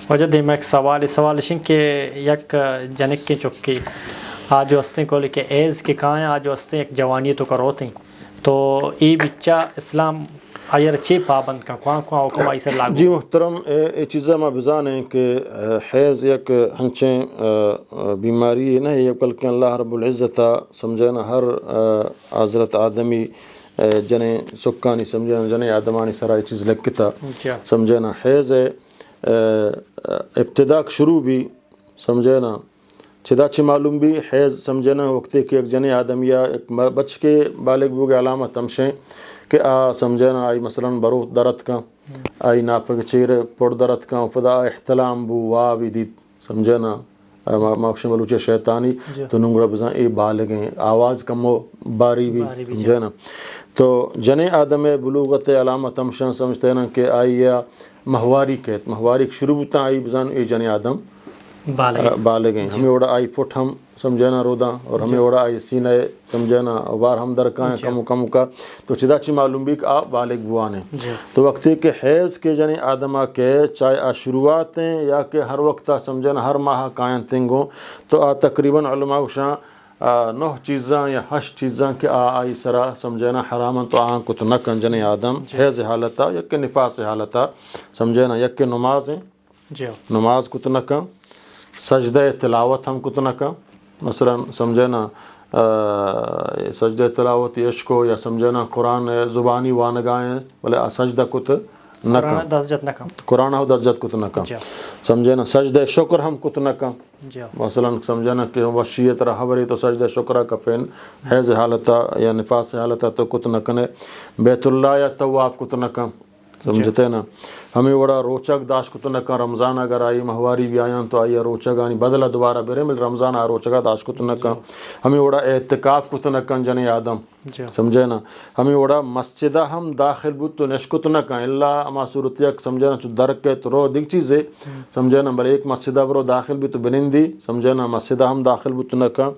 وجہ دیم ایک سوال شن کہ یک جنک کے چکی آج وسطیں کو لکھے ایز کے کہاں ہیں آج وسطیں ایک جوانی تو کروتے ہیں تو ای بچہ اسلام آئیر چی پابند کا کواں حکم آئی سے لاگو؟ جی محترم، یہ چیزیں میں بزان ہیں کہ حیض یک ہنچیں بیماری ہے نا، یہ بلکہ اللہ رب العزت سمجھے نا ہر حضرت آدمی جنے سکانی سمجھے نا جنے آدمانی سرائی چیز لکھتا سمجھے نا حیض ہے ابتدا شروع بھی سمجھے نا چدا چھ معلوم بھی حیض سمجھے نا وقتی کہ ایک جنے آدم یا ایک بچ کے بالغ بو کے علامت ہمشیں کہ سمجھے نا آئی مثلا بروت درد کا آئی نافق چیر پڑ درد کا فدا احتلام بو وابی دید سمجھے نا ماکشم بلوچے شیطانی تو ننگڑا بزان ای بالغ ہیں آواز کم و باری بھی سمجھے نا تو جنے آدم بلوغت علامت ہمشن سمجھتے نا کہ آئی یا مہواری کہت مہواری شروع تا آئی بزان ای جنے آدم بالغ ہیں ہمیں اوڑا آئی فٹ ہم سمجھینا رودا اور ہمیں اوڑا آئی سینہ سمجھینا وار ہم درکائیں کم کا تو چدا چی معلوم بھی کہ آپ بالغ بوانے تو وقتی کہ حیض کے جنے آدمہ کے چاہے شروعات ہیں یا کہ ہر وقت سمجھینا ہر ماہ کائن تنگوں تو تقریباً علماء شاہ 9 چیزاں یا 8 چیزاں کہ آئی سرا سمجھینا حرامن تو آن کت نکن جنے آدم حیض حالتا یک نفاس حالتا سمجھینا یک نماز ہیں نماز کت نکن سجدہ تلاوت ہم کت نکن مثلا سمجھینا سجدہ تلاوت عشقو یا سمجھینا قرآن زبانی وانگائیں بلے سجدہ کت نکن قرآن ہو دزجت کت نکن سمجھینا سجدہ شکر ہم کت نکن مثلا سمجھینا کہ وشیت رہا بری تو سجدہ شکرہ کا پین حیض حالتا یا نفاس حالتا تو کت نکنے بیت اللہ یا طواف کت نکن سمجھتے نا ہمیں وڑا روچک داش کت نکن رمضان اگر آئی مہواری بھی آیاں تو آئی روچک آنی بدلہ دوبارہ برے مل رمضان روچکا داش کت نکن ہمیں وڑا اعتکاف کت نکن جنے آدم سمجھے نا ہمیں وڑا مسجدہ ہم داخل بود تو نشکت نکن اللہ اما صورت یک سمجھے نا چو درکے تو رو دیکھ چیزے سمجھے نا بلے ایک مسجدہ برو داخل بھی تو بنندی سمجھے نا مسجدہ ہم داخل بود تو نکن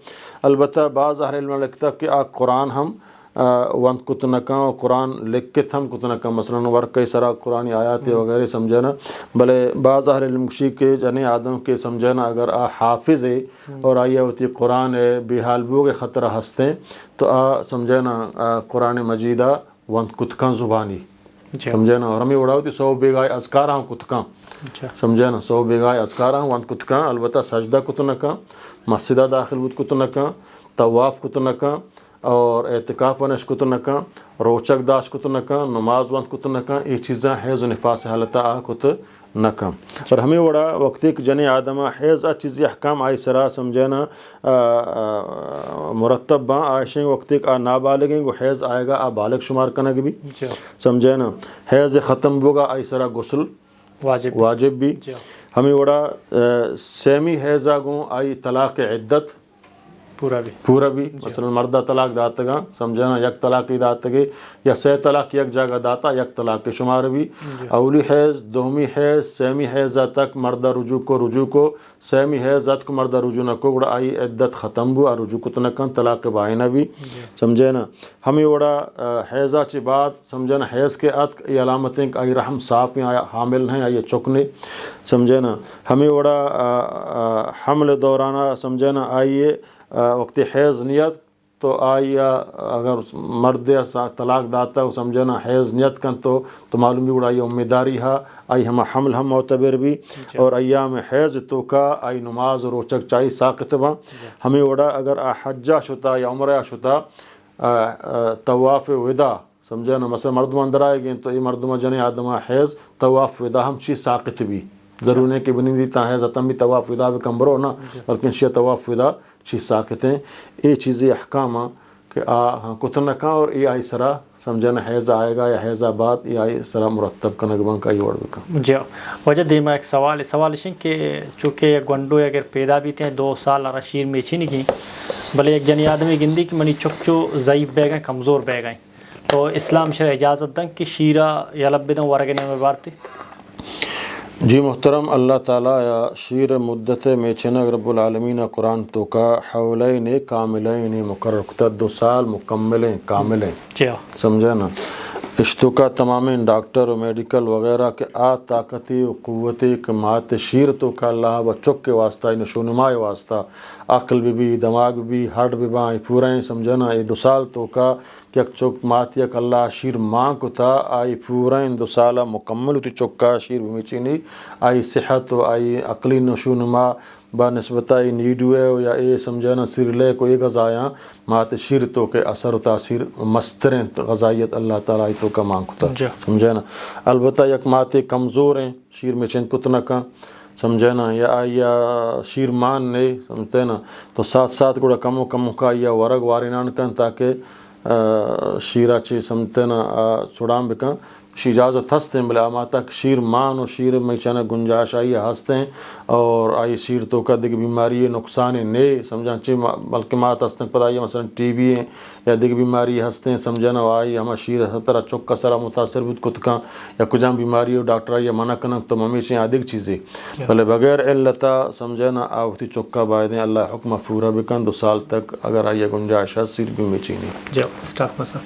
البتہ بعض اہل علم لکھتا کہ قرآن ہم وانت کت نکن اور قرآن لکھت ہم کت نکن مثلا ورقہ سرا قرآنی آیات وغیرہ سمجھنا بلے بعض اہل علم کے جنے آدم کے سمجھنا اگر حافظ ہے اور آئیے ہوتی قرآن بحال بو کے خطرہ ہستے تو سمجھنا قرآن مجیدہ وانت کتکن زبانی سمجھنا اور ہمیں اڑا ہوتی 100 بیگائے اذکار ہم کتکن سمجھنا 100 بیگائے اذکار ہم وانت کتکن البتہ سجدہ کت نکن مسجدہ داخل بود کت نکن طواف کت نکن اور اعتکاف ونش کت نکن روچک داش کت نکن نماز وانت کت نکن یہ چیزاں حیض و نفاس حالتا کت نکن اور ہمیں وڑا وقتی کہ جنے آدمہ حیض چیزی احکام آئی سرا سمجھینا مرتب باں آئیشیں وقتی کہ نابالغیں وہ حیض آئے گا بالغ شمار کنگ بھی سمجھینا حیض ختم ہوگا آئی سرا غسل واجب بھی ہمیں وڑا سیمی حیضہ گوں آئی طلاق عدت پورا بھی مثلا مردہ طلاق داتا گا سمجھنا یک طلاق ہی داتا گے یا 6 طلاق یک جگہ داتا یک طلاق کے شمار بھی اولی حیض دومی حیض سیمی حیضہ تک مردہ رجوع کو سیمی حیضت کو مردہ رجوع نہ کو وڑا آئی عدت ختم بو اور رجوع کو تنکن طلاق بائنہ بھی سمجھنا ہمیں وڑا حیضہ چی بعد سمجھنا حیض کے عد یہ علامتیں کہ آئی رحم صاف ہیں حامل ہیں آئی چکنے سمجھنا ہمیں وڑا حمل دورانہ سمجھنا آئیے وقت حیض نیت تو آئی اگر مرد طلاق داتا ہے سمجھنا حیض نیت کن تو معلوم بھی اڑائی امیداری ہا آئی ہم حمل ہم معتبر بھی اور ایام حیض تو کا آئی نماز روچک چاہی ساقت با ہمیں وڑا اگر حجہ شتا یا عمرہ شتا طواف ودا سمجھنا مثلا مردم اندر آئے گئے تو یہ مردمہ جنے آدمہ حیض طواف ودا ہم چیز ساقت بھی ضرور ہے کہ بنی دیتا حیض اتم بھی طواف ودا بھی کم برو نا بلکہ شیع طواف ودا چیز ساکت ہیں یہ چیزیں احکام کہ کت نکن اور یہ آئی سرا سمجھنا حیض آئے گا یا حیض آباد یہ آئی سرا مرتب کنگ بان کا یہ وڑ بکا جی وجہ دیما ایک سوال شن کہ چونکہ ایک گنڈو اگر پیدا بھی تھے 2 سال رشیر میں چھی نہیں کی بلے ایک جنی آدمی گندی کہ منی چکچو ضعیف بے گئیں کمزور بے گئیں تو اسلام شرع اجازت دن کہ شیرہ یا لب دن ورگنے میں بارتے جی محترم اللہ تعالیٰ یا شیر مدت میں چنگ رب العالمین قرآن تو کا حولین کاملین مقرر کتا 2 سال مکملیں کاملیں سمجھے نا اشتو کا تمام ڈاکٹر و میڈیکل وغیرہ کے طاقتی و قوتی کمات شیر تو کا اللہ و چک کے واسطہ نشونما واسطہ عقل بھی دماغ بھی ہڈ بھی بائیں پورا سمجھنا یہ 2 سال تو کا کہ چک مات یک اللہ شیر ماں کو تھا آئی پورا 2 سالہ مکمل ہوتی چکا شیر بھی چینی آئی صحت و آئی عقلی نشونما با نسبت نیڈوے یا اے سمجھنا سرلے کو ایک غذایاں مات شیر تو کے اثر و تاثیر مستریں غذائیت اللہ تعالیٰ تو کا مانگتا سمجھنا البتہ یک مات کمزور ہیں شیر میں چند کتنا کا سمجھنا یا شیر مان نے سمجھتے نا تو ساتھ ساتھ گوڑا کم و کم کا یا ورگ وارنان کن تاکہ شیرہ چی سمجھتے نا چڑام بکن شی اجازت ہستے ہیں بلے آماتا شیر مان و شیر میں چانا گنجائش آئی ہستے ہیں اور آئی شیر تو کا دیکھ بیماری نقصان نے سمجھا چی بلکہ مات ہستے ہیں پتہ یہ مثلا ٹی بی ہیں یا دیکھ بیماری ہستے ہیں سمجھنا آئی ہما شیر طرح چک کا سرا متاثر بھی کتکاں یا کجام بیماری ہو ڈاکٹر یا منع کنک تو ہمیشہ آدھگ چیزیں بلے بغیر علتا سمجھنا آوتی چکا بائدیں اللہ حکم پورا بکن 2 سال تک اگر آئی گنجائش ہے سیر بھی میں چینی جی سٹاف مسا